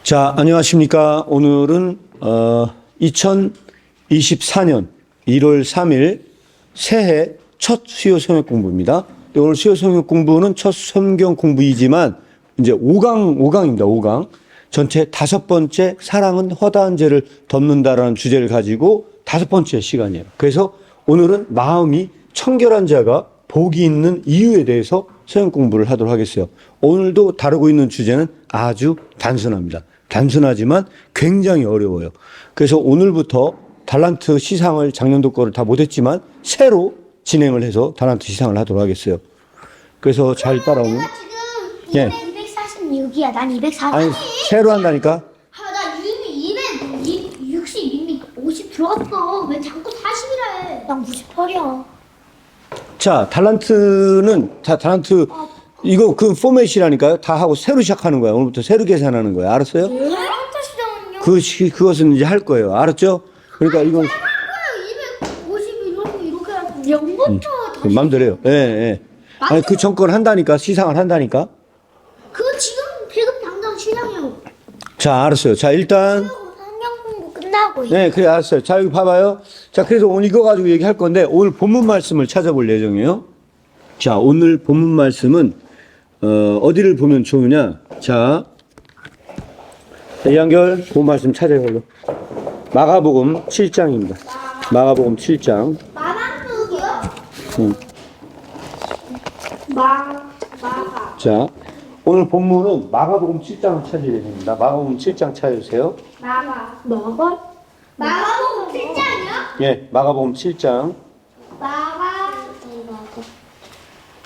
자, 안녕하십니까. 오늘은 2024년 1월 3일 새해 첫 수요 성역 공부입니다. 오늘 수요 성역 공부는 첫 성경 공부이지만 이제 5강입니다. 5강. 전체 5번째 사랑은 허다한 죄를 덮는다라는 주제를 가지고 5번째 시간이에요. 그래서 오늘은 마음이 청결한 자가 복이 있는 이유에 대해서 성경 공부를 하도록 하겠어요. 오늘도 다루고 있는 주제는 아주 단순합니다. 단순하지만 굉장히 어려워요. 그래서 오늘부터 달란트 시상을 작년도 거를 다 못했지만 새로 진행을 해서 달란트 시상을 하도록 하겠어요. 그래서 잘 따라오면. 내가 지금 예. 246이야. 난 240. 아니, 새로 한다니까? 나 이미 260, 이미 50 들어갔어. 왜 자꾸 40이래? 난 98이야. 자, 달란트, 이거 그 포맷이라니까요. 다 하고 새로 시작하는 거야. 오늘부터 새로 계산하는 거야. 알았어요? 달란트 시장은요? 그것은 이제 할 거예요. 알았죠? 그러니까 이건 250 이렇게 하고 0부터 다시. 맘대로요. 예, 예. 아니, 그 정권 한다니까. 시상을 한다니까. 그거 지금 배급 당장 시장이요. 자, 알았어요. 자, 일단. 성경 공부 끝나고. 네, 그래, 알았어요. 자, 여기 봐봐요. 자, 그래서 오늘 이거 가지고 얘기할 건데, 오늘 본문 말씀을 찾아볼 예정이에요. 자, 오늘 본문 말씀은, 어디를 보면 좋으냐. 자, 이한결 본문 말씀 찾아볼게요. 마가복음 7장입니다. 마가복음 7장. 마만국이요? 마가. 자, 오늘 본문은 마가복음 7장을 찾을 예정입니다. 마가복음 7장 찾으세요. 마가복음 7장이요? 예, 마가복음 7장.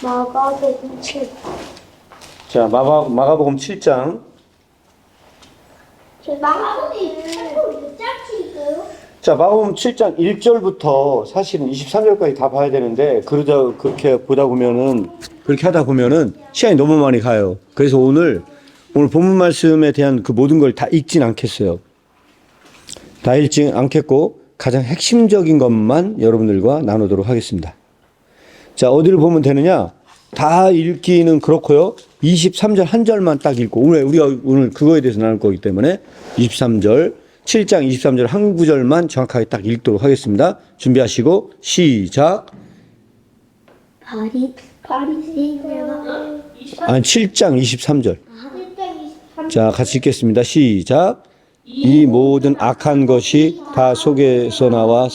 마가복음 7. 자, 마가복음 7장. 마가복음이 몇 장씩일까요? 자, 마가복음 7장 1절부터 사실은 23절까지 다 봐야 되는데, 그렇게 하다 보면은 시간이 너무 많이 가요. 그래서 오늘 본문 말씀에 대한 그 모든 걸 다 읽진 않겠어요. 다 읽진 않겠고, 가장 핵심적인 것만 여러분들과 나누도록 하겠습니다. 자, 어디를 보면 되느냐? 다 읽기는 그렇고요. 23절 한 절만 딱 읽고, 우리가 오늘 그거에 대해서 나눌 거기 때문에 23절, 7장 23절 한 구절만 정확하게 딱 읽도록 하겠습니다. 준비하시고, 시작. 바리새인들과 아니, 7장 23절. 7장 23절. 자, 같이 읽겠습니다. 시작. 이 모든 악한 것이 다 속에서 나와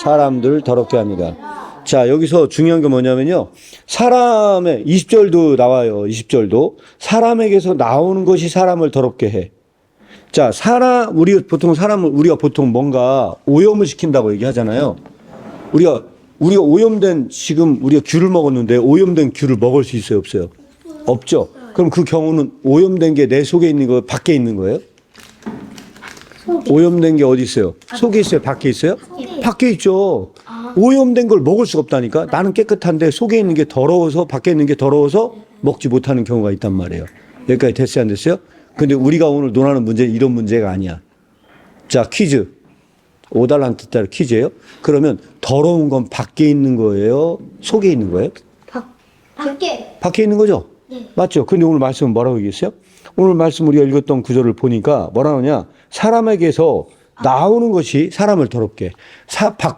사람들을 더럽게 합니다. 자, 여기서 중요한 게 뭐냐면요. 20절도 나와요. 20절도. 사람에게서 나오는 것이 사람을 더럽게 해. 자, 우리가 보통 뭔가 오염을 시킨다고 얘기하잖아요. 우리가 우리가 귤을 먹었는데 오염된 귤을 먹을 수 있어요? 없어요? 없죠? 그럼 그 경우는 오염된 게 내 속에 있는 거, 밖에 있는 거예요? 오염된 게 어디 있어요? 속에 있어요? 밖에 있어요? 밖에 있죠. 오염된 걸 먹을 수가 없다니까. 나는 깨끗한데 속에 있는 게 더러워서, 밖에 있는 게 더러워서 먹지 못하는 경우가 있단 말이에요. 여기까지 됐어요? 안 됐어요? 근데 우리가 오늘 논하는 문제는 이런 문제가 아니야. 자, 퀴즈. 5달란트짜리 퀴즈예요. 그러면 더러운 건 밖에 있는 거예요? 속에 있는 거예요? 밖에 있는 거죠? 네. 맞죠? 근데 오늘 말씀은 뭐라고 얘기했어요? 오늘 말씀 우리가 읽었던 구절을 보니까 뭐라 하냐? 사람에게서 나오는 것이 사람을 더럽게.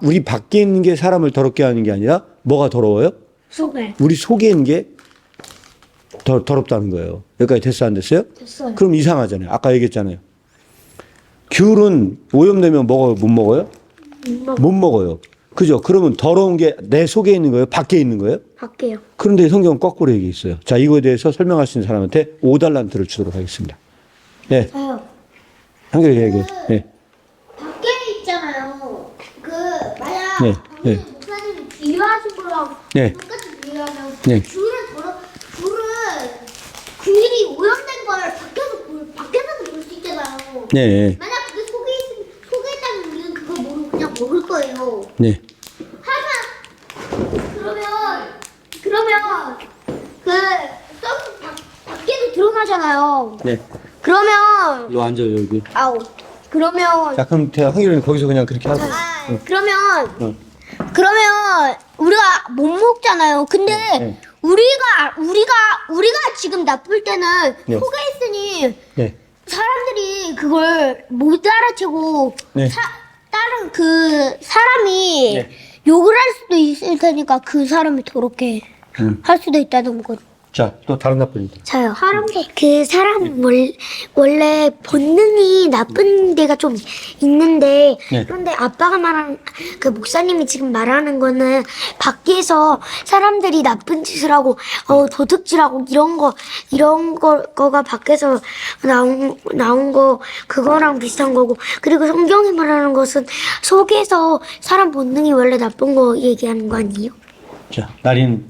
우리 밖에 있는 게 사람을 더럽게 하는 게 아니라 뭐가 더러워요? 우리 속에 있는 게 더럽다는 거예요. 여기까지 됐어요? 안 됐어요? 됐어요. 그럼 이상하잖아요. 아까 얘기했잖아요. 귤은 오염되면 못 먹어요? 못 먹어요. 그죠? 그러면 더러운 게 내 속에 있는 거예요? 밖에 있는 거예요? 밖에요. 그런데 성경은 거꾸로 얘기했어요. 자, 이거에 대해서 설명할 수 있는 사람한테 5달란트를 주도록 하겠습니다. 네. 저요. 한결이 얘기해. 네. 밖에 있잖아요. 만약 네, 네. 목사님이 비유하신 거랑 네. 똑같이 비유하면 네. 귤은 귤이 오염된 걸 밖에서도 볼 수 있잖아요. 네. 만약 그게 속에 있다면 우리는 그걸 그냥 먹을 거예요. 네. 그러면 밖에도 드러나잖아요. 네. 그러면 너 앉아요, 여기. 그러면 자, 그럼 한결이는 거기서 그냥 그렇게 하고. 그러면 우리가 못 먹잖아요. 근데 네. 우리가 지금 나쁠 때는 네. 속에 있으니 네. 사람들이 그걸 못 알아채고 네. 다른 그 사람이 네. 욕을 할 수도 있을 테니까 그 사람이 더럽게 할 수도 있다는 거. 자, 또 다른 나쁜입니다. 저요. 그 사람 원래 본능이 나쁜 데가 좀 있는데 네. 그런데 아빠가 말한 그 목사님이 지금 말하는 거는 밖에서 사람들이 나쁜 짓을 하고 도둑질하고 이런 거가 밖에서 나온 거 그거랑 비슷한 거고 그리고 성경이 말하는 것은 속에서 사람 본능이 원래 나쁜 거 얘기하는 거 아니에요? 자, 나린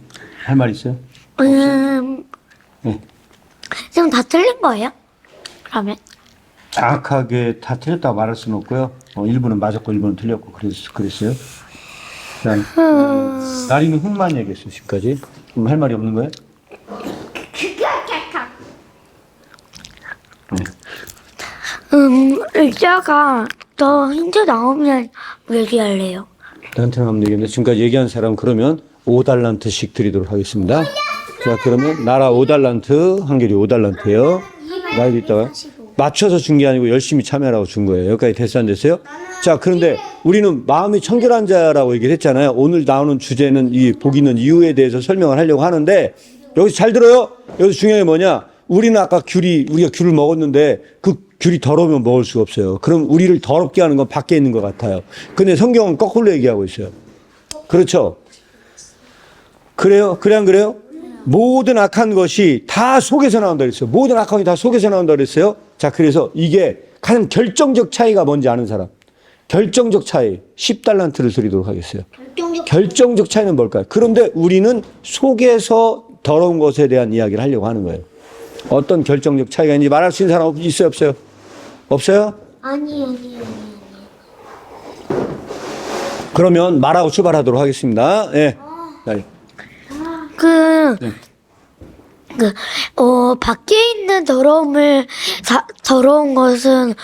할 말 있어요? 네. 지금 다 틀린 거예요? 그러면? 정확하게 다 틀렸다고 말할 수는 없고요. 일부는 맞았고 일부는 틀렸고 그랬어요. 자, 나리는 흠만 얘기했어요. 지금까지. 그럼 할 말이 없는 거예요? 이따가 더 힌트 나오면 얘기할래요. 나한테 나오면 얘기했는데 지금까지 얘기한 사람 그러면 5달란트씩 드리도록 하겠습니다. 자, 그러면 나라 5달란트, 한결이 5달란트예요. 나이도 있다가 맞춰서 준 게 아니고 열심히 참여하라고 준 거예요. 여기까지 됐어 안 됐어요? 자, 그런데 우리는 마음이 청결한 자라고 얘기를 했잖아요. 오늘 나오는 주제는 이 복 있는 이유에 대해서 설명을 하려고 하는데 여기서 잘 들어요. 여기서 중요한 게 뭐냐? 우리는 아까 우리가 귤을 먹었는데 그 귤이 더러우면 먹을 수가 없어요. 그럼 우리를 더럽게 하는 건 밖에 있는 것 같아요. 근데 성경은 거꾸로 얘기하고 있어요. 그렇죠? 그래요? 그래 안 그래요? 모든 악한 것이 다 속에서 나온다 그랬어요. 모든 악한 것이 다 속에서 나온다 그랬어요. 자, 그래서 이게 가장 결정적 차이가 뭔지 아는 사람. 결정적 차이 10달란트를 드리도록 하겠어요. 결정적 차이는 뭘까요? 그런데 우리는 속에서 더러운 것에 대한 이야기를 하려고 하는 거예요. 어떤 결정적 차이가 있는지 말할 수 있는 사람 있어요? 없어요? 없어요? 아니요. 그러면 말하고 출발하도록 하겠습니다. 예. 네. 밖에 있는 더러운 것은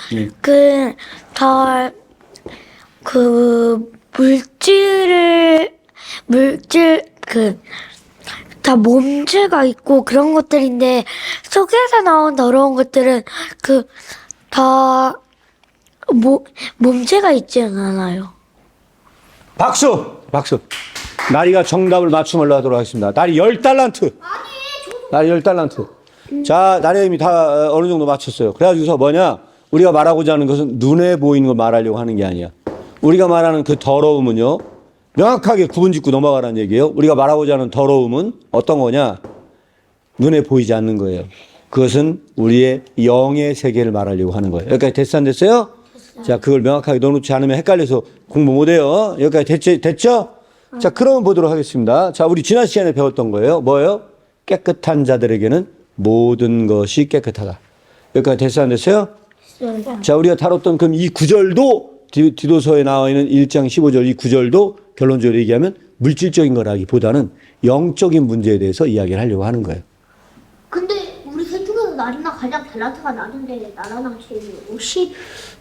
다 몸체가 있고 그런 것들인데 속에서 나온 더러운 것들은 다 몸체가 있지 않아요. 박수! 나리가 정답을 맞춤으로 하도록 하겠습니다. 나리 10달란트. 나리 10달란트. 자, 나리 이미 다 어느 정도 맞췄어요. 그래가지고서 뭐냐? 우리가 말하고자 하는 것은 눈에 보이는 거 말하려고 하는 게 아니야. 우리가 말하는 그 더러움은요, 명확하게 구분 짓고 넘어가라는 얘기예요. 우리가 말하고자 하는 더러움은 어떤 거냐? 눈에 보이지 않는 거예요. 그것은 우리의 영의 세계를 말하려고 하는 거예요. 여기까지 됐어 안 됐어요? 자, 그걸 명확하게 넣어놓지 않으면 헷갈려서 공부 못해요. 여기까지 됐죠? 자, 그러면 보도록 하겠습니다. 자, 우리 지난 시간에 배웠던 거예요. 뭐예요? 깨끗한 자들에게는 모든 것이 깨끗하다. 여기까지 됐어 안 됐어요? 자, 우리가 다뤘던 그럼 이 구절도 디도서에 나와 있는 1장 15절 이 구절도 결론적으로 얘기하면 물질적인 거라기보다는 영적인 문제에 대해서 이야기를 하려고 하는 거예요. 근데 우리 셋 중에서 나리나 가장 밸런스가 나는데 나라랑 제일 50.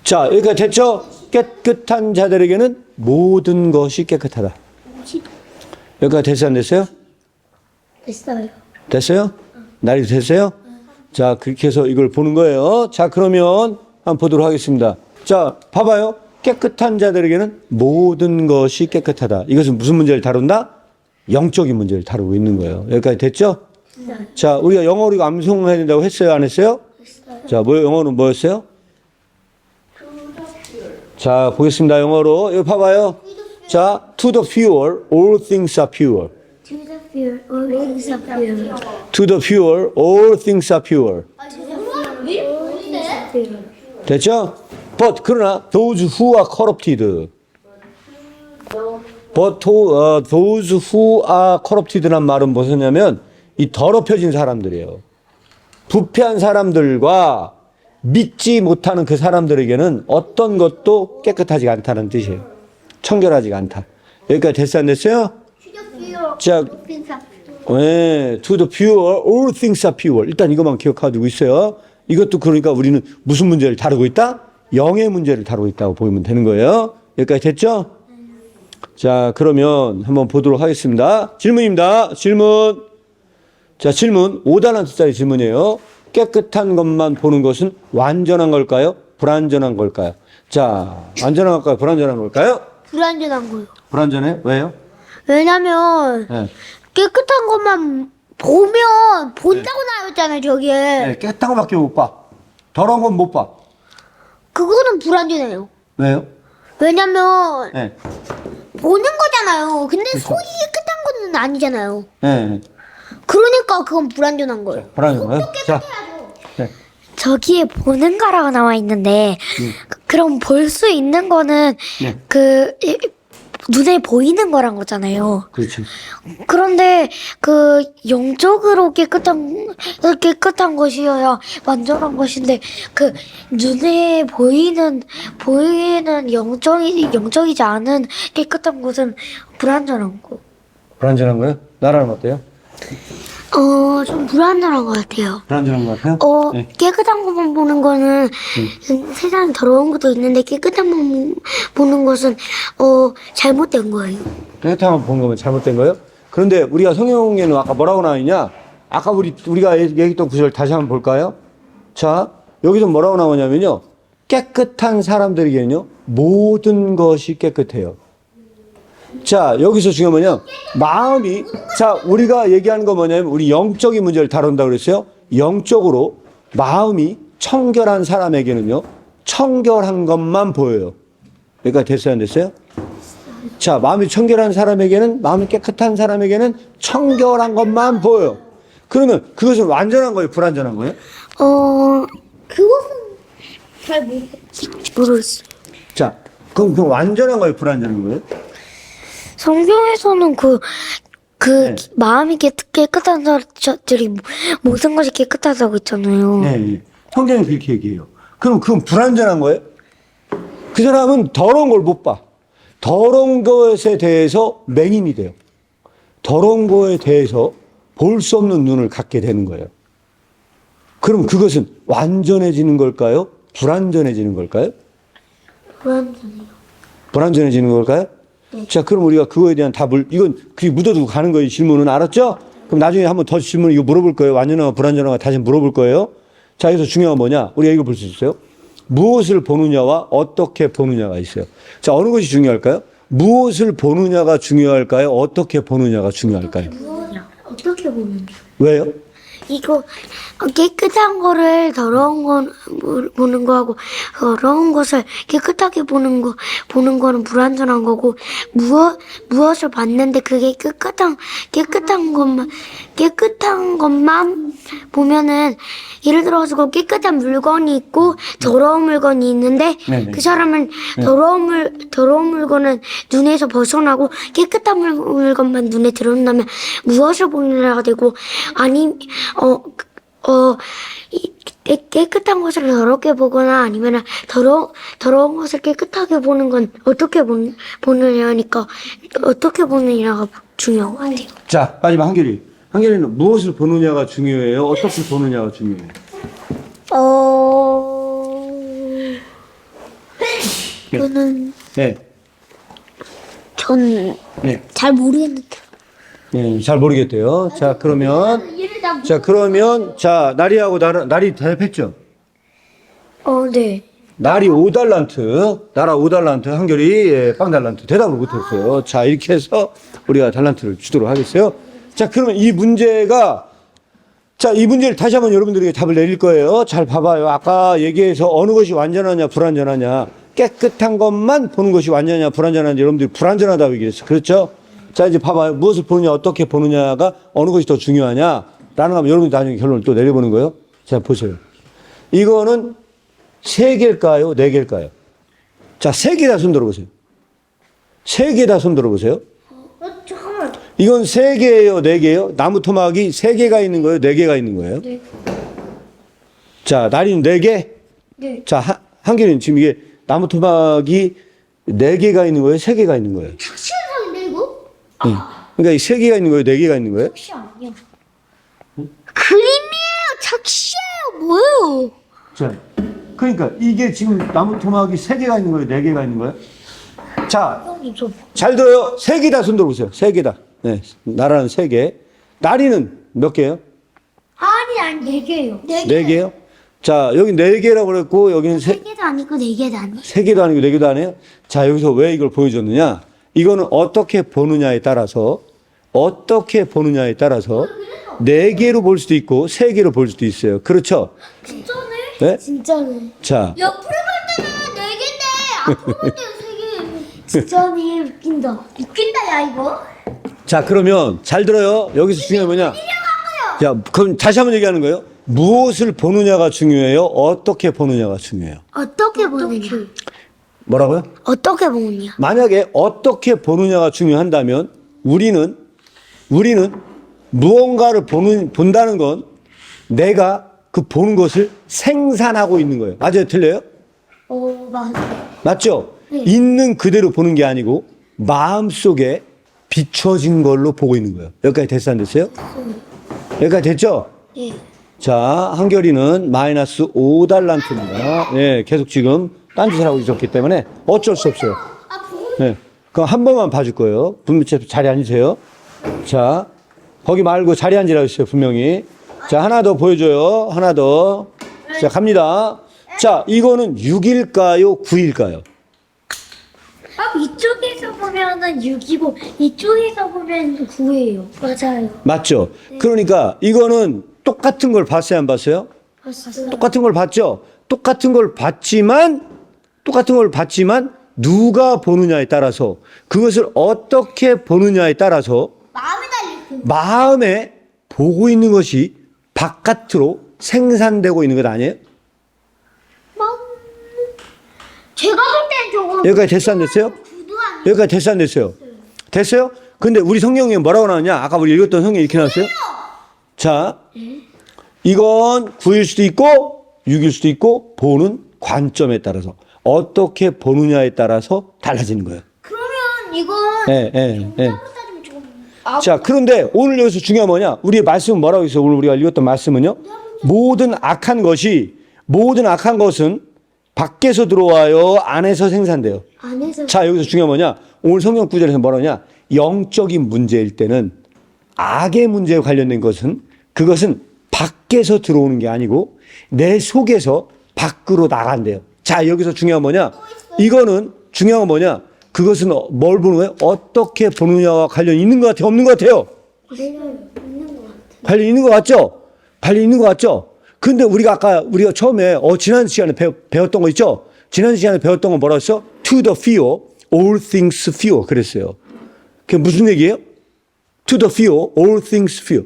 자, 여기까지 됐죠? 깨끗한 자들에게는 모든 것이 깨끗하다. 50 여기까지 됐어 안 됐어요? 됐어요. 됐어요? 날이 됐어요? 자, 그렇게 해서 이걸 보는 거예요. 자, 그러면 한번 보도록 하겠습니다. 자, 봐봐요. 깨끗한 자들에게는 모든 것이 깨끗하다. 이것은 무슨 문제를 다룬다? 영적인 문제를 다루고 있는 거예요. 여기까지 됐죠? 자, 우리가 영어로 이거 암송해야 된다고 했어요? 안 했어요? 자, 영어는 뭐였어요? 자, 보겠습니다. 영어로. 여기 봐봐요. 자, to the pure, all things are pure. To the pure, all things are pure. To the pure, all things are pure. 됐죠? But 그러나 those who are corrupted. But those who are corrupted란 말은 무엇이냐면 이 더럽혀진 사람들이에요. 부패한 사람들과 믿지 못하는 그 사람들에게는 어떤 것도 깨끗하지 않다는 뜻이에요. 청결하지가 않다. 여기까지 됐어 안 됐어요? 자, 네, to the pure, all things are pure. 일단 이것만 기억하고 있어요. 이것도 그러니까 우리는 무슨 문제를 다루고 있다? 영의 문제를 다루고 있다고 보면 되는 거예요. 여기까지 됐죠? 자, 그러면 한번 보도록 하겠습니다. 질문입니다. 질문. 자, 질문. 5달란트짜리 질문이에요. 깨끗한 것만 보는 것은 완전한 걸까요? 불완전한 걸까요? 자, 안전한 걸까요? 불완전한 걸까요? 불안전한 거요. 불완전해? 왜요? 왜냐면 네. 깨끗한 것만 보면 본다고 나왔잖아요, 저기에. 네, 깨끗한 거밖에 못 봐. 더러운 건 못 봐. 그거는 불안전해요. 왜요? 왜냐면 네. 보는 거잖아요. 근데 손이 깨끗한 거는 아니잖아요. 네. 그러니까 그건 불안전한 거예요. 불완전한 거요? 자, 네. 저기에 보는 거라고 나와 있는데 그럼 볼 수 있는 거는 네. 눈에 보이는 거란 거잖아요. 그렇죠. 그런데 그 영적으로 깨끗한 것이어야 완전한 것인데 그 눈에 보이는 영적이지 않은 깨끗한 것은 불완전한 거. 불완전한 거요? 나라는 어때요? 좀 불완전한 것 같아요. 불완전한 거 같아요? 네. 깨끗한 것만 보는 거는 세상에 더러운 것도 있는데 깨끗한 것만 보는 것은 잘못된 거예요. 깨끗한 거 본 거면 잘못된 거예요? 그런데 우리가 성경에는 아까 뭐라고 나와 있냐? 아까 우리가 얘기했던 구절 다시 한번 볼까요? 자, 여기서 뭐라고 나오냐면요. 깨끗한 사람들에게는요, 모든 것이 깨끗해요. 자, 여기서 중요한 뭐냐? 마음이, 자, 우리가 얘기하는 거 뭐냐면, 우리 영적인 문제를 다룬다고 그랬어요. 영적으로 마음이 청결한 사람에게는요, 청결한 것만 보여요. 그러니까 됐어요, 안 됐어요? 자, 마음이 청결한 사람에게는, 마음이 깨끗한 사람에게는 청결한 것만 보여요. 그러면 그것은 완전한 거예요, 불완전한 거예요? 그것은 잘 모르겠어요. 자, 그럼 그 완전한 거예요, 불완전한 거예요? 성경에서는 네. 마음이 깨끗한 사람들이 모든 것이 깨끗하다고 했잖아요. 네, 네. 성경이 그렇게 얘기해요. 그럼 그건 불완전한 거예요? 그 사람은 더러운 걸 못 봐. 더러운 것에 대해서 맹인이 돼요. 더러운 거에 대해서 볼 수 없는 눈을 갖게 되는 거예요. 그럼 그것은 완전해지는 걸까요? 불완전해지는 걸까요? 불완전해요. 불완전해지는 걸까요? 네. 자, 그럼 우리가 그거에 대한 답을, 이건 그게 묻어두고 가는 거예요, 질문은. 알았죠? 그럼 나중에 한번 더 질문, 이거 물어볼 거예요. 완전한가 불완전한가 다시 물어볼 거예요. 자, 여기서 중요한 건 뭐냐? 우리가 이거 볼 수 있어요? 무엇을 보느냐와 어떻게 보느냐가 있어요. 자, 어느 것이 중요할까요? 무엇을 보느냐가 중요할까요? 어떻게 보느냐가 중요할까요? 어떻게 보면 왜요? 이거 깨끗한 거를 더러운 거 보는 거하고 더러운 것을 깨끗하게 보는 거는 불완전한 거고 무엇을 봤는데 그게 깨끗한 것만 보면은 예를 들어서 깨끗한 물건이 있고 더러운 물건이 있는데 네네. 그 사람은 더러운 물건은 눈에서 벗어나고 깨끗한 물건만 눈에 들어온다면 무엇을 보느냐가 되고 깨끗한 것을 더럽게 보거나 아니면 더러운 것을 깨끗하게 보는 건 어떻게 보느냐니까 어떻게 보느냐가 중요한 것 같아요. 자, 마지막 한결이. 한결이는 무엇을 보느냐가 중요해요? 어떻게 보느냐가 중요해요? 저는 네. 전 네. 잘 모르겠는데. 네, 잘 모르겠대요. 자, 그러면, 자, 나리 대답했죠? 네. 나리 5달란트, 나라 5달란트, 한결이 빵달란트. 대답을 못했어요. 자, 이렇게 해서 우리가 달란트를 주도록 하겠어요. 자, 그러면 이 문제를 다시 한번 여러분들에게 답을 내릴 거예요. 잘 봐봐요. 아까 얘기해서 어느 것이 완전하냐, 불완전하냐, 깨끗한 것만 보는 것이 완전하냐, 불완전하냐, 여러분들이 불완전하다고 얘기했어요. 그렇죠? 자, 이제 봐봐요. 무엇을 보느냐, 어떻게 보느냐가 어느 것이 더 중요하냐, 라는 거 여러분들이 나중에 결론을 또 내려보는 거예요. 자, 보세요. 이거는 3개일까요? 4개일까요? 자, 3개 다 손 들어보세요. 3개 다 손 들어보세요. 잠깐만. 이건 3개예요, 4개예요? 나무 토막이 3개가 있는 거예요, 4개가 있는 거예요? 네. 자, 나리는 4개? 네. 자, 한결이는 지금 이게 나무 토막이 4개가 있는 거예요, 3개가 있는 거예요? 착시현상인데 이거? 응. 그러니까 이 3개가 있는 거예요, 4개가 있는 거예요? 착시 아니야. 그림이에요. 착시예요. 뭐예요? 자, 그러니까 이게 지금 나무 토막이 3개가 있는 거예요, 4개가 있는 거예요? 자, 형님 좀. 잘 들어요. 3개 다 손 들어보세요. 3개 다. 네, 나라는 3개. 나리는 몇 개예요? 아니 4개예요. 4개요? 자, 여기 4개라고 그랬고, 여기는 세 개도 아니고 네 개도 아니고. 3개도 아니고 4개도 아니에요? 자, 여기서 왜 이걸 보여줬느냐? 이거는 어떻게 보느냐에 따라서 4개로 볼 수도 있고 3개로 볼 수도 있어요. 그렇죠? 진짜네? 네? 진짜네. 자, 옆으로 볼 때는 네 개인데 앞으로 볼 때는 세 개. 진짜네. 웃긴다. 웃긴다 야 이거. 자, 그러면 잘 들어요. 여기서 중요한 게 뭐냐? 자, 그럼 다시 한번 얘기하는 거예요. 무엇을 보느냐가 중요해요? 어떻게 보느냐가 중요해요? 어떻게 보느냐? 뭐라고요? 어떻게 보느냐? 만약에 어떻게 보느냐가 중요한다면 우리는 무언가를 본다는 건 내가 그 보는 것을 생산하고 있는 거예요. 맞아요? 틀려요? 맞아. 맞죠? 네. 있는 그대로 보는 게 아니고 마음속에 비춰진 걸로 보고 있는 거예요. 여기까지 됐어 안 됐어요? 여기까지 됐죠? 예. 자, 한결이는 마이너스 5달란트입니다. 예, 계속 지금 딴짓을 하고 있었기 때문에 어쩔 수 없어요. 네. 그럼 한 번만 봐줄 거예요. 분명히 자리에 앉으세요. 자, 거기 말고 자리에 앉으라고 했어요, 분명히. 자, 하나 더 보여줘요. 하나 더. 자, 갑니다. 자, 이거는 6일까요? 9일까요? 이쪽에서 보면은 6이고 이쪽에서 보면 9예요. 맞아요. 맞죠? 그러니까 이거는 똑같은 걸 봤어요, 안 봤어요? 봤어요. 똑같은 걸 봤죠? 똑같은 걸 봤지만 누가 보느냐에 따라서 그것을 어떻게 보느냐에 따라서 마음에 달린 마음에 보고 있는 것이 바깥으로 생산되고 있는 것 아니에요? 제가 볼 땐 저거 여기까지 됐어 안 됐어요? 구도 안 여기까지 됐어 안 됐어요? 됐어요? 근데 우리 성경에 뭐라고 나왔냐? 아까 우리 읽었던 성경에 이렇게 나왔어요? 자, 이건 9일 수도 있고 6일 수도 있고 보는 관점에 따라서 어떻게 보느냐에 따라서 달라지는 거예요. 그러면 이건 예, 예, 예. 따지면 저거 자, 그런데 오늘 여기서 중요한 뭐냐? 우리의 말씀은 뭐라고 있어요? 오늘 우리가 읽었던 말씀은요? 모든 악한 것은 밖에서 들어와요? 안에서 생산돼요? 안에서 자, 여기서 중요한 뭐냐? 오늘 성경 구절에서 뭐라냐? 영적인 문제일 때는 악의 문제에 관련된 그것은 밖에서 들어오는 게 아니고 내 속에서 밖으로 나간대요. 자, 여기서 중요한 뭐냐? 이거는 중요한 건 뭐냐? 그것은 뭘 보는 거예요? 어떻게 보느냐와 관련이 있는 것 같아요? 없는 것 같아요? 있는 것 같아. 관련이 있는 것 같죠? 관련이 있는 것 같죠? 근데 우리가 처음에 지난 시간에 배웠던 거 있죠? 지난 시간에 배웠던 건 뭐라고 했어? To the fear, all things fear. 그랬어요. 그게 무슨 얘기예요? To the fear, all things fear.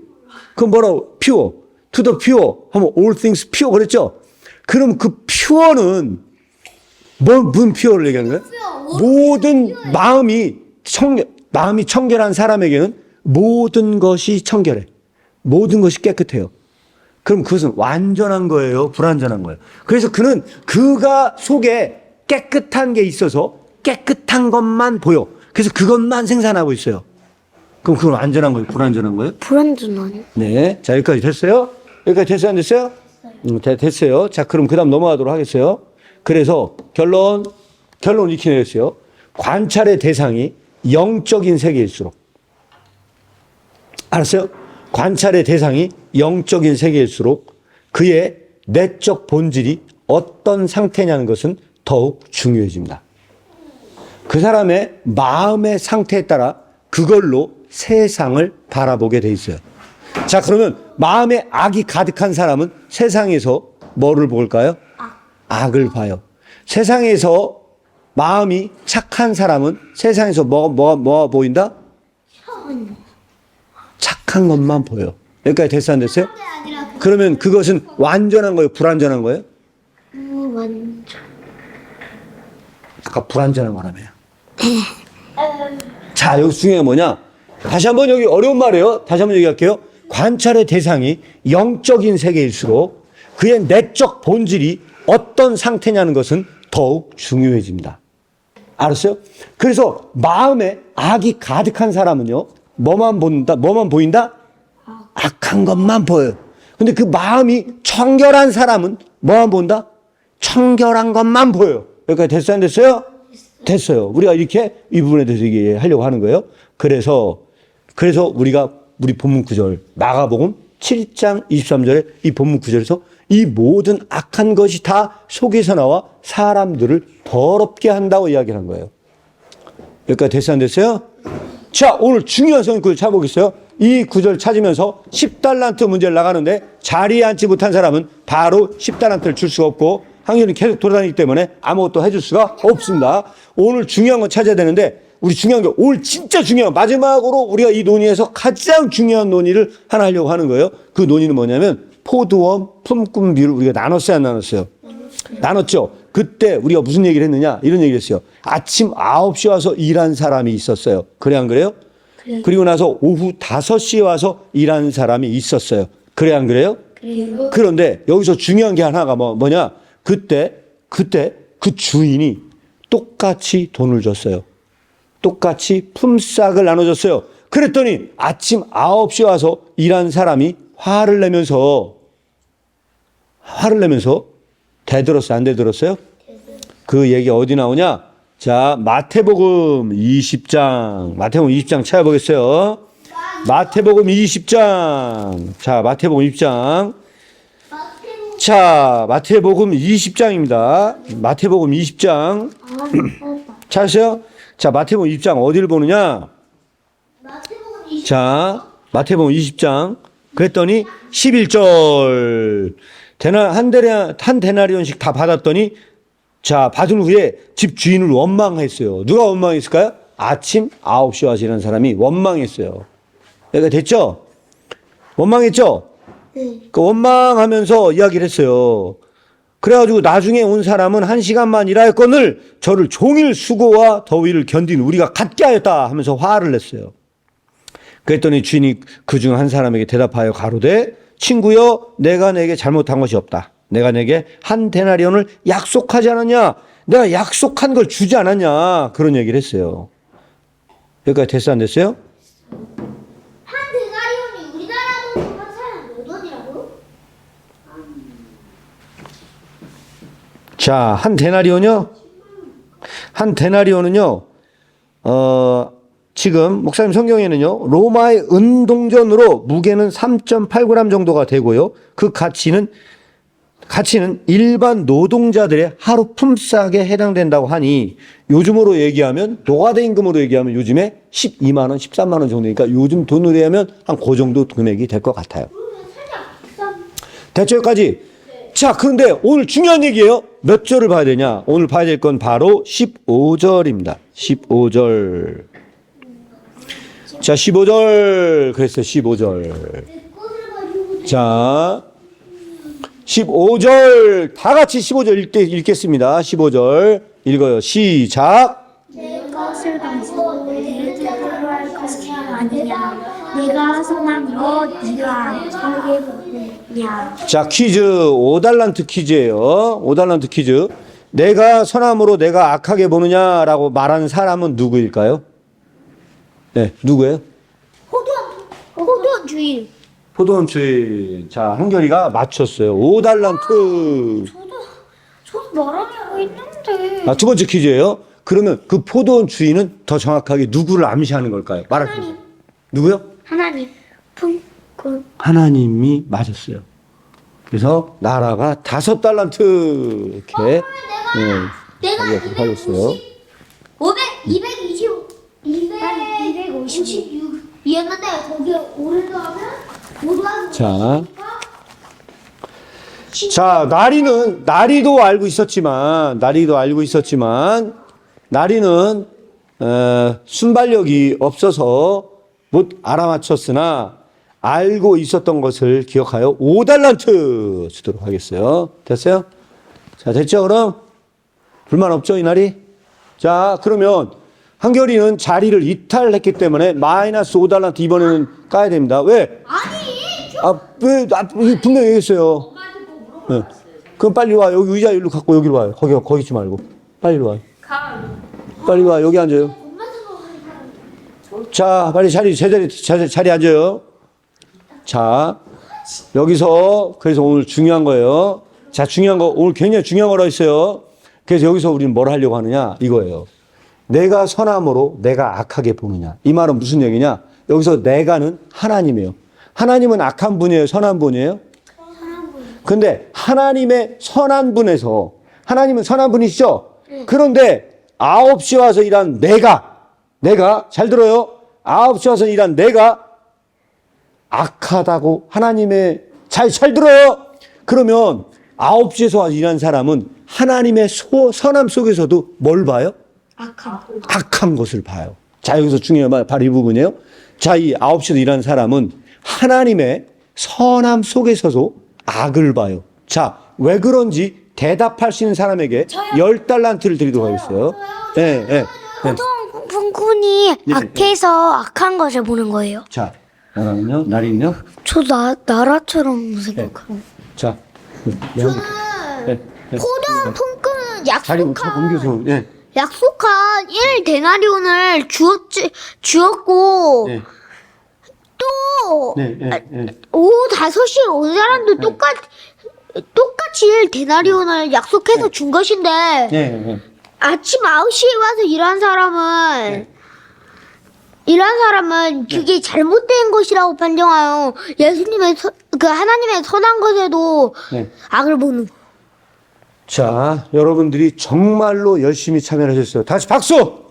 그럼 뭐라고? pure. To the pure 하면 all things pure 그랬죠? 그럼 그 pure는 무슨 pure를 얘기하는 거예요? 모든 마음이 청결한 사람에게는 모든 것이 청결해. 모든 것이 깨끗해요. 그럼 그것은 완전한 거예요? 불완전한 거예요? 그래서 그가 속에 깨끗한 게 있어서 깨끗한 것만 보여. 그래서 그것만 생산하고 있어요. 그럼 그건 완전한 거예요? 불완전한 거예요? 불완전하네. 네. 자, 여기까지 됐어요? 여기까지 됐어요? 안 됐어요? 됐어요. 자, 그럼 그 다음 넘어가도록 하겠어요. 그래서 결론 이렇게 내렸어요. 관찰의 대상이 영적인 세계일수록. 알았어요? 관찰의 대상이 영적인 세계일수록 그의 내적 본질이 어떤 상태냐는 것은 더욱 중요해집니다. 그 사람의 마음의 상태에 따라 그걸로 세상을 바라보게 돼 있어요. 자, 그러면 마음에 악이 가득한 사람은 세상에서 뭐를 볼까요? 악을 봐요. 세상에서 마음이 착한 사람은 세상에서 뭐가 보인다? 착한 것만 보여. 여기까지 됐어 안 됐어요? 그러면 그것은 완전한 거예요? 불완전한 거예요? 완전. 아까 불완전한 거라며요. 자, 여기 중요한 게 뭐냐? 다시 한번 여기 어려운 말이에요. 다시 한번 얘기할게요. 관찰의 대상이 영적인 세계일수록 그의 내적 본질이 어떤 상태냐는 것은 더욱 중요해집니다. 알았어요? 그래서 마음에 악이 가득한 사람은요, 뭐만 보인다? 악한 것만 보여요. 근데 그 마음이 청결한 사람은 뭐만 본다? 청결한 것만 보여요. 여기까지 됐어요? 안 됐어요? 됐어요. 우리가 이렇게 이 부분에 대해서 얘기하려고 하는 거예요. 그래서 우리 본문 구절 마가복음 7장 23절에 이 본문 구절에서 이 모든 악한 것이 다 속에서 나와 사람들을 더럽게 한다고 이야기를 한 거예요. 여기까지 됐어요, 안 됐어요? 자, 오늘 중요한 성경 구절 찾아보겠어요. 이 구절 찾으면서 10달란트 문제를 나가는데 자리에 앉지 못한 사람은 바로 10달란트를 줄 수가 없고 항연이 계속 돌아다니기 때문에 아무것도 해줄 수가 없습니다. 오늘 중요한 건 찾아야 되는데 우리 중요한 게 오늘 진짜 중요한 마지막으로 우리가 이 논의에서 가장 중요한 논의를 하나 하려고 하는 거예요. 그 논의는 뭐냐면 포도원 품꾼 비율을 우리가 나눴어요, 안 나눴어요? 나눴죠. 그때 우리가 무슨 얘기를 했느냐 이런 얘기를 했어요. 아침 9시에 와서 일한 사람이 있었어요. 그래 안 그래요? 그래요. 그리고 나서 오후 5시에 와서 일하는 사람이 있었어요. 그래 안 그래요? 그래요. 그런데 여기서 중요한 게 하나가 뭐냐? 그때 그 주인이 똑같이 돈을 줬어요. 똑같이 품삯을 나눠줬어요. 그랬더니 아침 9시에 와서 일한 사람이 화를 내면서 대들었어요? 안 대들었어요? 그 얘기 어디 나오냐? 자, 마태복음 20장 찾아보겠어요. 마태복음 20장. 자, 마태복음 20장. 자, 마태복음 20장입니다. 마태복음 20장. 찾으세요? 자, 마태복음 20장 어디를 보느냐? 자, 마태복음 20장. 그랬더니 11절. 한 데나리온씩 다 받았더니 자, 받은 후에 집 주인을 원망했어요. 누가 원망했을까요? 아침 9시에 와서 일하는 사람이 원망했어요. 여기가 됐죠? 원망했죠? 네. 그 원망하면서 이야기를 했어요. 그래가지고 나중에 온 사람은 1시간만 일하였거늘 저를 종일 수고와 더위를 견딘 우리가 같게 하였다 하면서 화를 냈어요. 그랬더니 주인이 그중 한 사람에게 대답하여 가로되 친구여 내가 내게 잘못한 것이 없다. 내가 내게 한 데나리온을 약속하지 않았냐? 내가 약속한 걸 주지 않았냐? 그런 얘기를 했어요. 여기까지 됐어 안 됐어요? 한 데나리온이 우리나라 돈으로 환산하면 몇 원이라고? 자, 한 데나리온요? 한 데나리온은요, 지금 목사님 성경에는요, 로마의 은동전으로 무게는 3.8g 정도가 되고요. 그 가치는 일반 노동자들의 하루 품삯에 해당된다고 하니 요즘으로 얘기하면 노가다 임금으로 얘기하면 요즘에 12만 원, 13만 원 정도니까 요즘 돈으로 하면 한 그 정도 금액이 될 것 같아요. 됐죠? 여기까지? 자, 그런데 오늘 중요한 얘기예요. 몇 절을 봐야 되냐? 오늘 봐야 될 건 바로 15절입니다. 15절. 자, 15절. 그랬어요. 15절. 자, 15절 다 같이 15절 읽겠습니다. 15절 읽어요. 시작. 내 것을 가지고 내 뜻대로 할 것이 아니냐. 내가 선함으로 네가 악하게 보느냐. 자, 퀴즈 5달란트 퀴즈예요. 5달란트 퀴즈. 내가 선함으로 내가 악하게 보느냐라고 말하는 사람은 누구일까요? 네, 누구예요? 호돈 주인. 포도원 주인. 자, 한결이가 맞췄어요. 5달란트. 저도 말하려고 했는데. 아, 두 번째 퀴즈예요. 그러면 그 포도원 주인은 더 정확하게 누구를 암시하는 걸까요? 말할게요. 누구요? 하나님. 품꾼. 하나님이 맞았어요. 그래서 나라가 5달란트 이렇게 내가 하겠어요. 256이었는데 거기에 5를 더하면 모두 한 자, 나리도 알고 있었지만 나리는 순발력이 없어서 못 알아맞혔으나 알고 있었던 것을 기억하여 5달란트 주도록 하겠어요. 됐어요? 자, 됐죠? 그럼 불만 없죠, 이 날이? 자, 그러면 한결이는 자리를 이탈했기 때문에 마이너스 5달란트 이번에는 까야 됩니다. 왜? 왜? 이거 분명히 얘기했어요. 네. 그럼 빨리 와. 여기 의자 일로 갖고 여기로 와요. 거기 있지 말고. 빨리 와. 빨리 와. 여기 앉아요. 자, 빨리 자리 앉아요. 자, 여기서 그래서 오늘 중요한 거예요. 자, 중요한 거 오늘 굉장히 중요한 거라 했어요. 그래서 여기서 우리는 뭘 하려고 하느냐 이거예요. 내가 선함으로 내가 악하게 보느냐. 이 말은 무슨 얘기냐? 여기서 내가는 하나님이에요. 하나님은 악한 분이에요? 선한 분이에요? 근데 하나님의 선한 분에서 하나님은 선한 분이시죠? 그런데 9시 와서 일한 내가 잘 들어요. 9시 와서 일한 내가 악하다고 하나님의 잘 들어요. 그러면 9시에서 와서 일한 사람은 하나님의 선함 속에서도 뭘 봐요? 악한 것을 봐요. 자, 여기서 중요한 말 바로 이 부분이에요. 자, 이 9시에서 일하는 사람은 하나님의 선함 속에서도 악을 봐요. 자, 왜 그런지 대답할 수 있는 사람에게 10달란트를 드리도록 하겠어요. 예, 예. 어떤 분군이 악해서 악한 것을 보는 거예요. 자, 나리는요? 저 나라처럼 생각하고. 자, 고령 통큰 자리 옮겨서, 예. 약속한 1데나리온을 주었고 네. 또 네, 네, 네. 오후 5시에 온 사람도 똑같이 1데나리온을 약속해서 준 것인데 네, 네. 아침 9시에 와서 일한 사람은 그게 잘못된 것이라고 판정하여 예수님의 하나님의 선한 것에도 네. 악을 보는 거. 자, 여러분들이 정말로 열심히 참여를 하셨어요. 다시 박수!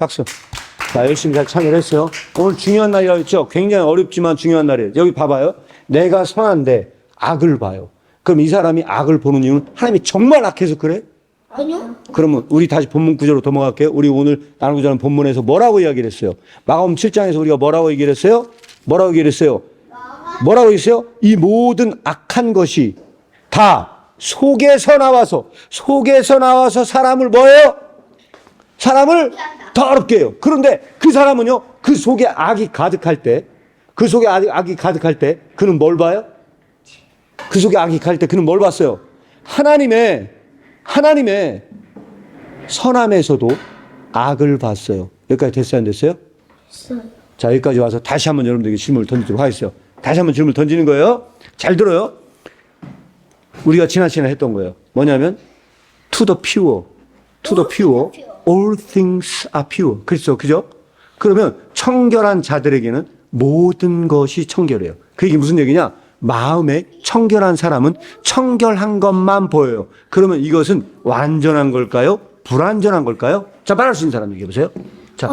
자, 열심히 잘 참여를 했어요. 오늘 중요한 날이라고 했죠? 굉장히 어렵지만 중요한 날이에요. 여기 봐봐요. 내가 선한데 악을 봐요. 그럼 이 사람이 악을 보는 이유는 하나님이 정말 악해서 그래? 아니요. 그러면 우리 다시 본문 구절로 넘어갈게요. 우리 오늘 나누고자 하는 본문에서 뭐라고 이야기를 했어요? 마가복음 7장에서 우리가 뭐라고 얘기를 했어요? 뭐라고 얘기했어요? 이 모든 악한 것이 다 속에서 나와서 사람을 뭐예요? 사람을 더럽게 해요. 그런데 그 사람은요, 그 속에 악이 가득할 때, 그는 뭘 봐요? 그 속에 악이 가득할 때 그는 뭘 봤어요? 하나님의 선함에서도 악을 봤어요. 여기까지 됐어요, 안 됐어요? 자, 여기까지 와서 다시 한번 여러분들에게 질문을 던지도록 하겠어요. 다시 한번 질문을 던지는 거예요. 잘 들어요. 우리가 지난 시간에 했던 거예요. 뭐냐면 to the pure, all things are pure. 그죠? 그러면 청결한 자들에게는 모든 것이 청결해요. 그게 무슨 얘기냐? 마음에 청결한 사람은 청결한 것만 보여요. 그러면 이것은 완전한 걸까요? 불완전한 걸까요? 자, 말할 수 있는 사람 얘기해 보세요. 자,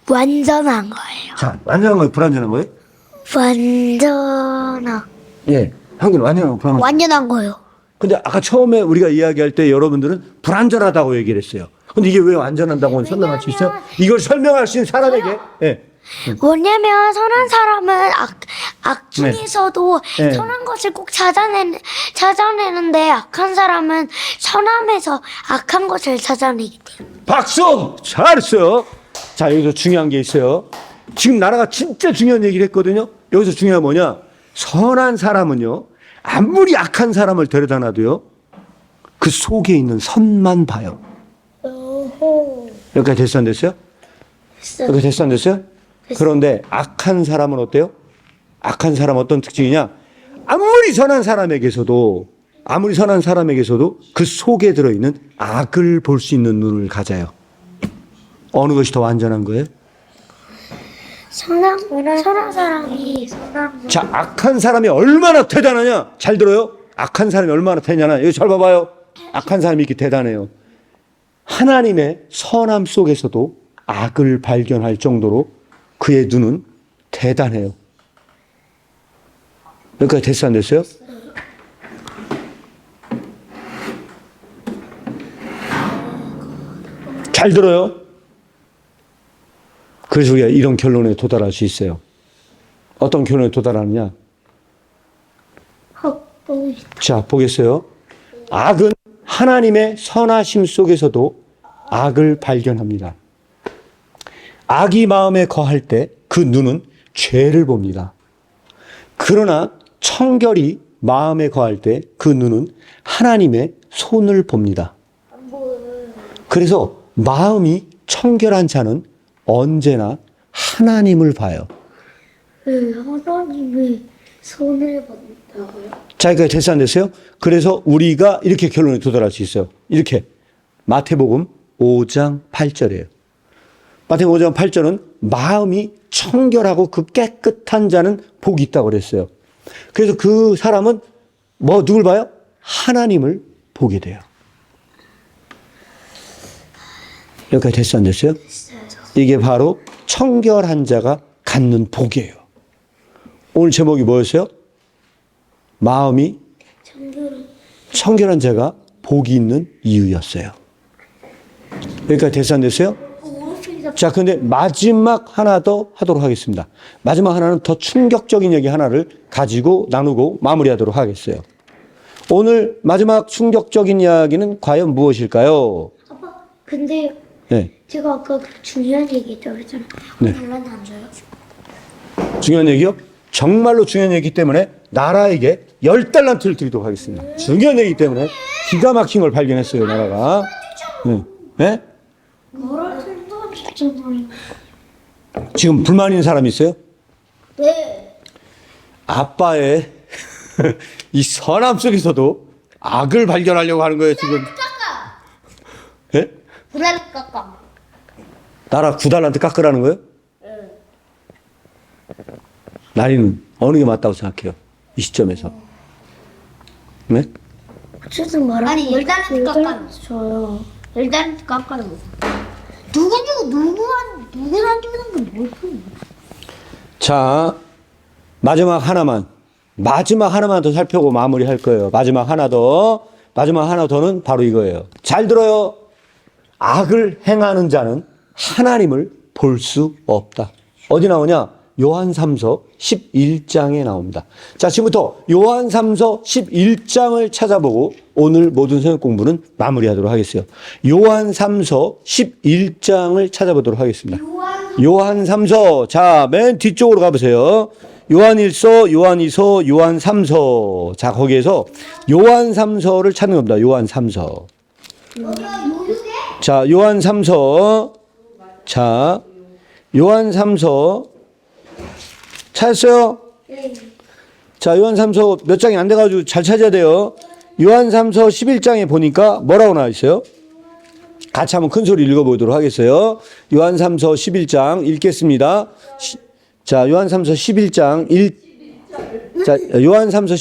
완전한 거예요. 자, 완전한 거예요? 불완전한 거예요? 완전한. 예, 한국은 완전한 거, 불완전한 거. 완전한 거예요. 근데 아까 처음에 우리가 이야기할 때 여러분들은 불완전하다고 얘기를 했어요. 근데 이게 왜 완전하다고 설명할 수 있어요? 이걸 설명할 수 있는 사람에게, 예. 뭐냐면 선한 사람은 악 중에서도 네. 선한 것을 꼭 찾아내는데 악한 사람은 선함에서 악한 것을 찾아내기 때문에. 박수! 잘했어요. 자, 여기서 중요한 게 있어요. 지금 나라가 진짜 중요한 얘기를 했거든요. 여기서 중요한 게 뭐냐? 선한 사람은요, 아무리 악한 사람을 데려다 놔도요, 그 속에 있는 선만 봐요. 여기까지 됐어, 안 됐어요? 여기까지 됐어, 안 됐어요? 그런데 악한 사람은 어때요? 악한 사람은 어떤 특징이냐? 아무리 선한 사람에게서도 그 속에 들어있는 악을 볼 수 있는 눈을 가져요. 어느 것이 더 완전한 거예요? 선한 사람이 자, 악한 사람이 얼마나 대단하냐? 잘 들어요? 악한 사람이 얼마나 대단하냐? 여기 잘 봐봐요. 악한 사람이 이렇게 대단해요. 하나님의 선함 속에서도 악을 발견할 정도로 그의 눈은 대단해요. 여기까지 됐어, 안 됐어요? 잘 들어요? 그래서 우리가 이런 결론에 도달할 수 있어요. 어떤 결론에 도달하느냐? 자, 보겠어요. 악은 하나님의 선하심 속에서도 악을 발견합니다. 악이 마음에 거할 때 그 눈은 죄를 봅니다. 그러나 청결이 마음에 거할 때 그 눈은 하나님의 손을 봅니다. 그래서 마음이 청결한 자는 언제나 하나님을 봐요. 하나님의 손을 본다고요? 자, 이거 됐어, 안 됐어요? 그래서 우리가 이렇게 결론에 도달할 수 있어요. 이렇게. 마태복음 5장 8절이에요. 마태복음 5장 8절은 마음이 청결하고 그 깨끗한 자는 복이 있다고 그랬어요. 그래서 그 사람은 누굴 봐요? 하나님을 보게 돼요. 여기까지 됐어, 안 됐어요? 이게 바로 청결한 자가 갖는 복이에요. 오늘 제목이 뭐였어요? 마음이 청결한 자가 복이 있는 이유였어요. 여기까지 됐어, 안 됐어요? 자, 근데 마지막 하나 더 하도록 하겠습니다. 마지막 하나는 더 충격적인 얘기 하나를 가지고 나누고 마무리하도록 하겠어요. 오늘 마지막 충격적인 이야기는 과연 무엇일까요? 아빠, 근데 네. 제가 아까 그 중요한 얘기 했다고 그랬잖아요. 네. 달란트 안 줘요? 중요한 얘기요? 정말로 중요한 얘기이기 때문에 나라에게 10달란트를 드리도록 하겠습니다. 중요한 얘기이기 때문에 기가 막힌 걸 발견했어요, 나라가. 네? 네? 지금 불만 있는 사람 있어요? 네. 아빠의 이 선함 속에서도 악을 발견하려고 하는 거예요, 지금. 예? 불알 깎아. 나라 9달란트 깎으라는 거예요? 나리는 어느 게 맞다고 생각해요? 이 시점에서. 네? 어쨌든 말하면 아니, 10달란트 깎아요. 줘요. 10달란트 깎아요. 누구한테 주는 게 뭘까요? 자, 마지막 하나만 더 살펴보고 마무리할 거예요. 마지막 하나 더는 바로 이거예요. 잘 들어요. 악을 행하는 자는 하나님을 볼 수 없다. 어디 나오냐? 요한 3서 11장에 나옵니다. 자, 지금부터 요한 3서 11장을 찾아보고 오늘 모든 성경 공부는 마무리하도록 하겠어요. 요한 3서 11장을 찾아보도록 하겠습니다. 요한 3서, 자, 맨 뒤쪽으로 가보세요. 요한 1서, 요한 2서, 요한 3서. 자, 거기에서 요한 3서를 찾는 겁니다. 요한 3서. 자, 요한 3서. 자, 요한 3서. 찾았어요? 자, 요한 3서 몇 장이 안 돼가지고 잘 찾아야 돼요. 요한 3서 11장에 보니까 뭐라고 나와 있어요? 같이 한번 큰 소리 읽어보도록 하겠어요. 요한 3서 11장 읽겠습니다. 자, 요한 3서 11장 자, 요한 3서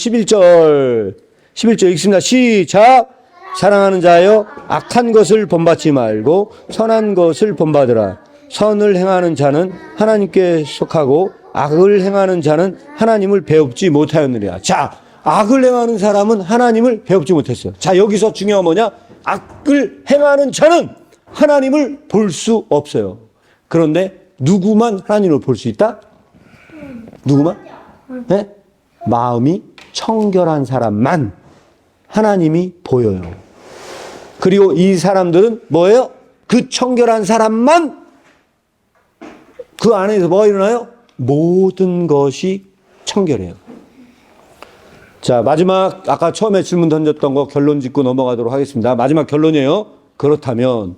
11절 읽습니다. 시작. 사랑하는 자여, 악한 것을 본받지 말고 선한 것을 본받으라. 선을 행하는 자는 하나님께 속하고 악을 행하는 자는 하나님을 배웁지 못하였느니라. 자, 악을 행하는 사람은 하나님을 배웁지 못했어요. 자, 여기서 중요한 뭐냐? 악을 행하는 자는 하나님을 볼 수 없어요. 그런데 누구만 하나님을 볼 수 있다? 누구만? 네? 마음이 청결한 사람만 하나님이 보여요. 그리고 이 사람들은 뭐예요? 그 청결한 사람만 그 안에서 뭐가 일어나요? 모든 것이 청결해요. 자, 마지막 아까 처음에 질문 던졌던 거 결론 짓고 넘어가도록 하겠습니다. 마지막 결론이에요. 그렇다면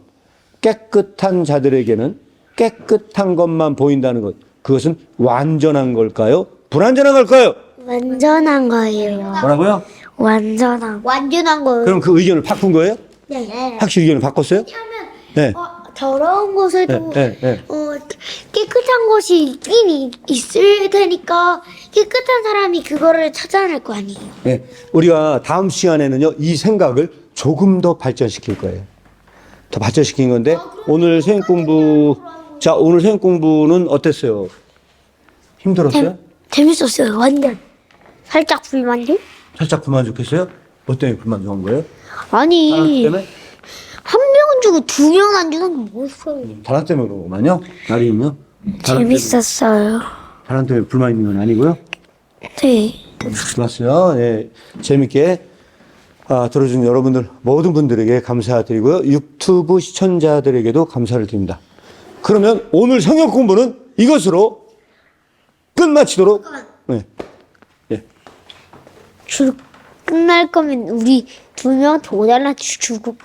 깨끗한 자들에게는 깨끗한 것만 보인다는 것, 그것은 완전한 걸까요? 불완전한 걸까요? 완전한 거예요. 뭐라고요? 완전한 거예요. 그럼 그 의견을 바꾼 거예요? 네. 확실히 의견을 바꿨어요? 네. 더러운 곳에도 네. 깨끗한 곳이 있긴 있을 테니까 깨끗한 사람이 그거를 찾아낼 거 아니에요. 네. 우리가 다음 시간에는요, 이 생각을 조금 더 발전시킬 거예요. 더 발전시킨 건데, 오늘 수행 공부, 자, 오늘 수행 공부는 어땠어요? 힘들었어요? 재밌었어요. 완전. 살짝 불만족? 살짝 불만족했어요? 뭐 때문에 불만족한 거예요? 아니, 단학 때문에? 한 명 주고 2명 안 주는 건 뭐였어요? 단학 때문에 그런 거만요? 나리는요? 재밌었어요. 단학 때문에 불만 있는 건 아니고요? 네. 좋았어요. 네, 재밌게 들어준 여러분들 모든 분들에게 감사드리고요. 유튜브 시청자들에게도 감사를 드립니다. 그러면 오늘 성경 공부는 이것으로 끝마치도록. 네. 끝날 거면 우리 2명 더 잘라주 주고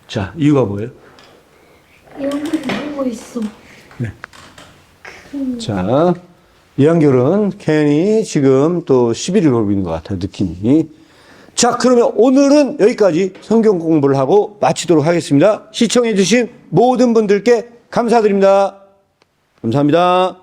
자, 이유가 뭐예요? 여기 누구 있어? 자, 이한결은 괜히 지금 또 시비를 걸고 있는 것 같아요, 느낌이. 자, 그러면 오늘은 여기까지 성경 공부를 하고 마치도록 하겠습니다. 시청해주신 모든 분들께 감사드립니다. 감사합니다.